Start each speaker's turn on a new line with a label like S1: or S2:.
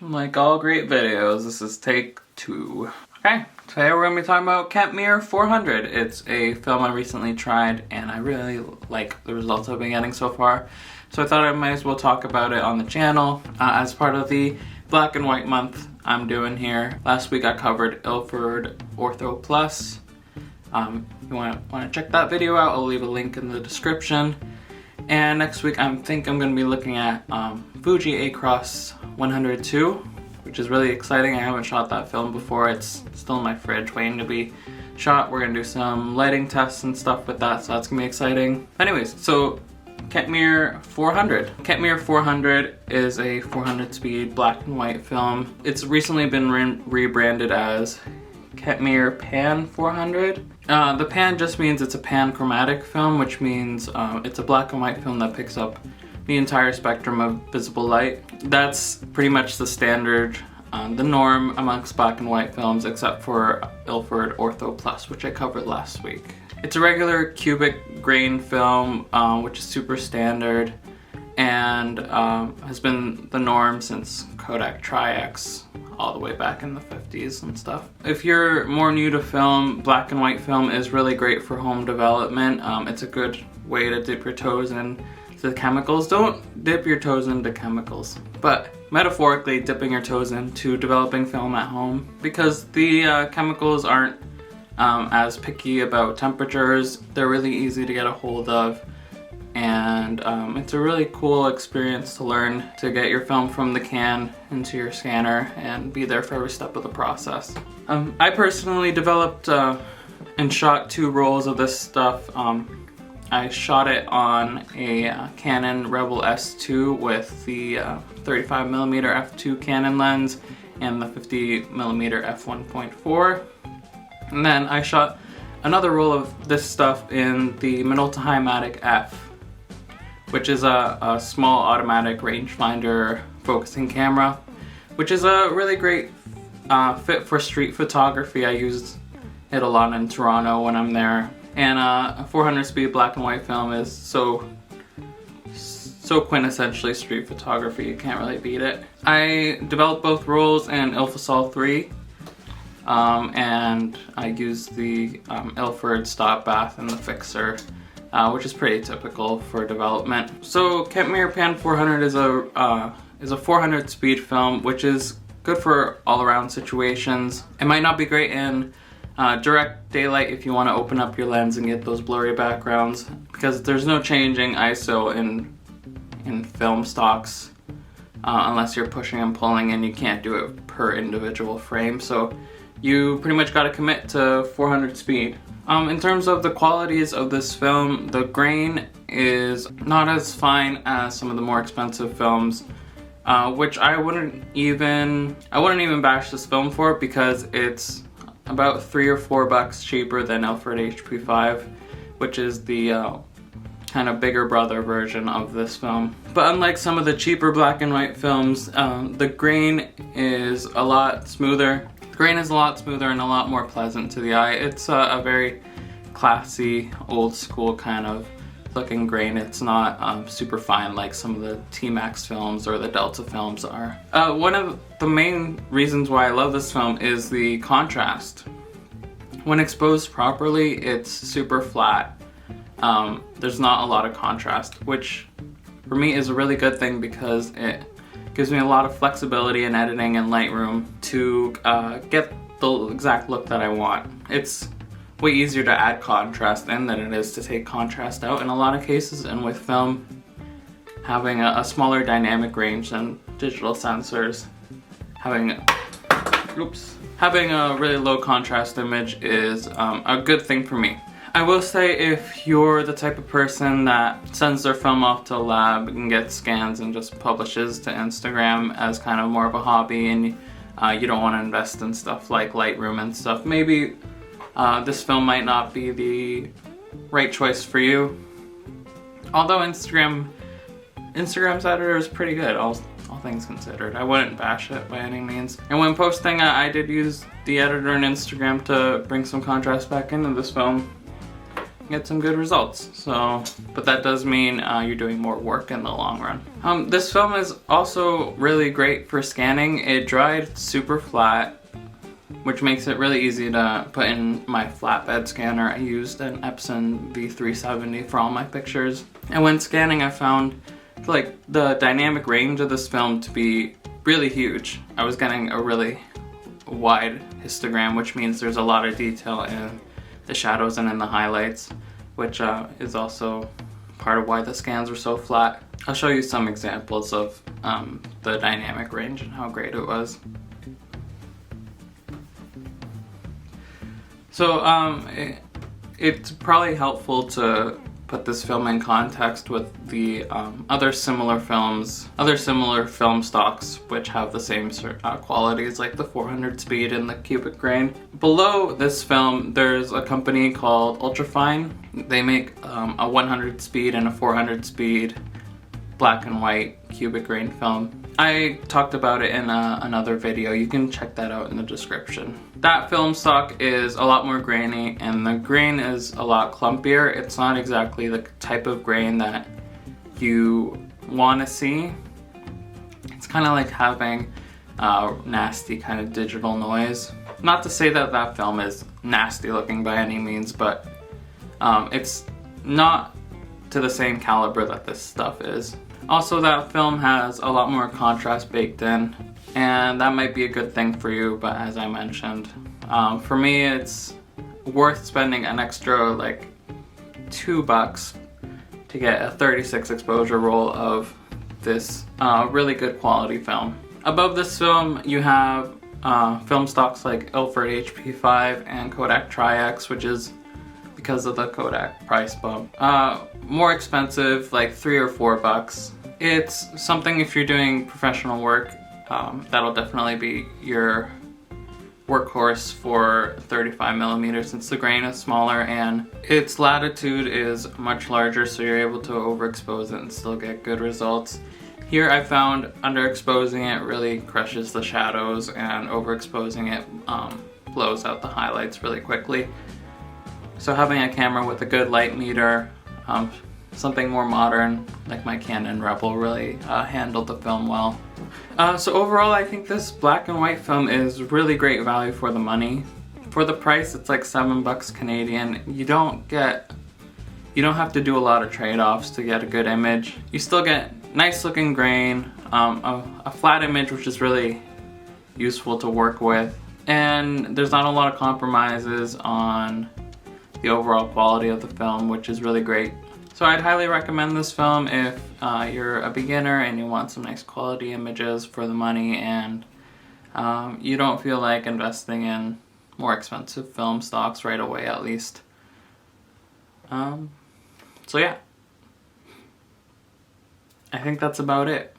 S1: Like all great videos, this is take 2. Okay, today we're going to be talking about Kentmere 400. It's a film I recently tried and I really like the results I've been getting so far. So I thought I might as well talk about it on the channel as part of the black and white month I'm doing here. Last week I covered Ilford Ortho Plus. You want to check that video out, I'll leave a link in the description. And next week I think I'm going to be looking at Fuji A-Cross 102, which is really exciting. I haven't shot that film before. It's still in my fridge waiting to be shot. We're going to do some lighting tests and stuff with that, so that's going to be exciting. Anyways, so Kentmere 400. Kentmere 400 is a 400 speed black and white film. It's recently been rebranded as Kentmere Pan 400. The pan just means it's a pan-chromatic film, which means it's a black and white film that picks up the entire spectrum of visible light. That's pretty much the standard, the norm amongst black and white films, except for Ilford Ortho Plus, which I covered last week. It's a regular cubic grain film, which is super standard and has been the norm since Kodak Tri-X all the way back in the 50s and stuff. If you're more new to film, black and white film is really great for home development. It's a good way to dip your toes into the chemicals. Don't dip your toes into chemicals, but metaphorically dipping your toes into developing film at home, because the chemicals aren't as picky about temperatures. They're really easy to get a hold of, and it's a really cool experience to learn to get your film from the can into your scanner and be there for every step of the process. I personally developed and shot 2 rolls of this stuff. I shot it on a Canon Rebel S2 with the 35mm f2 Canon lens and the 50mm f1.4. And then I shot another roll of this stuff in the Minolta Highmatic F, which is a small automatic rangefinder focusing camera, which is a really great fit for street photography. I used it a lot in Toronto when I'm there. And a 400 speed black and white film is so quintessentially street photography, you can't really beat it. I developed both rolls in Ilfosol 3, and I used the Ilford stop bath and the fixer, which is pretty typical for development. So Kentmere Pan 400 is a 400 speed film, which is good for all around situations. It might not be great in direct daylight if you want to open up your lens and get those blurry backgrounds, because there's no changing ISO in film stocks unless you're pushing and pulling, and you can't do it per individual frame. So you pretty much got to commit to 400 speed. In terms of the qualities of this film, the grain is not as fine as some of the more expensive films, which I wouldn't even bash this film for, because it's about $3 or $4 cheaper than Ilford HP5, which is the kind of bigger brother version of this film. But unlike some of the cheaper black and white films, the grain is a lot smoother. The grain is a lot smoother and a lot more pleasant to the eye. It's a very classy, old school kind of looking grain. It's not super fine like some of the T-Max films or the Delta films are. One of the main reasons why I love this film is the contrast. When exposed properly, it's super flat. There's not a lot of contrast, which for me is a really good thing, because it gives me a lot of flexibility in editing in Lightroom to get the exact look that I want. It's way easier to add contrast in than it is to take contrast out in a lot of cases, and with film having a smaller dynamic range than digital sensors, having a really low contrast image is a good thing for me. I will say, if you're the type of person that sends their film off to a lab and gets scans and just publishes to Instagram as kind of more of a hobby, and you don't want to invest in stuff like Lightroom and stuff, maybe this film might not be the right choice for you. Although Instagram's editor is pretty good, all things considered. I wouldn't bash it by any means. And when posting, I did use the editor in Instagram to bring some contrast back into this film. get some good results. So, but that does mean you're doing more work in the long run. This film is also really great for scanning. It dried super flat, which makes it really easy to put in my flatbed scanner. I used an Epson V370 for all my pictures. And when scanning, I found like the dynamic range of this film to be really huge. I was getting a really wide histogram, which means there's a lot of detail in the shadows and in the highlights, which is also part of why the scans are so flat. I'll show you some examples of the dynamic range and how great it was. So it's probably helpful to put this film in context with the other similar film stocks which have the same qualities, like the 400 speed and the cubic grain. Below this film there's a company called Ultrafine. They make a 100 speed and a 400 speed black and white cubic grain film. I talked about it in another video. You can check that out in the description. That film stock is a lot more grainy, and the grain is a lot clumpier. It's not exactly the type of grain that you want to see. It's kind of like having nasty kind of digital noise. Not to say that that film is nasty looking by any means, but it's not to the same caliber that this stuff is. Also, that film has a lot more contrast baked in, and that might be a good thing for you, but as I mentioned, for me it's worth spending an extra like $2 to get a 36 exposure roll of this really good quality film. Above this film you have film stocks like Ilford HP5 and Kodak Tri-X, which is, because of the Kodak price bump, more expensive, like $3 or $4. It's something, if you're doing professional work, that'll definitely be your workhorse for 35mm, since the grain is smaller and its latitude is much larger, so you're able to overexpose it and still get good results. Here I found underexposing it really crushes the shadows, and overexposing it blows out the highlights really quickly. So having a camera with a good light meter, something more modern like my Canon Rebel, really handled the film well. So overall I think this black and white film is really great value for the money. For the price, it's like $7 Canadian. You don't have to do a lot of trade-offs to get a good image. You still get nice looking grain, a flat image which is really useful to work with, and there's not a lot of compromises on the overall quality of the film, which is really great. So I'd highly recommend this film if you're a beginner and you want some nice quality images for the money, and you don't feel like investing in more expensive film stocks right away, at least. So yeah, I think that's about it.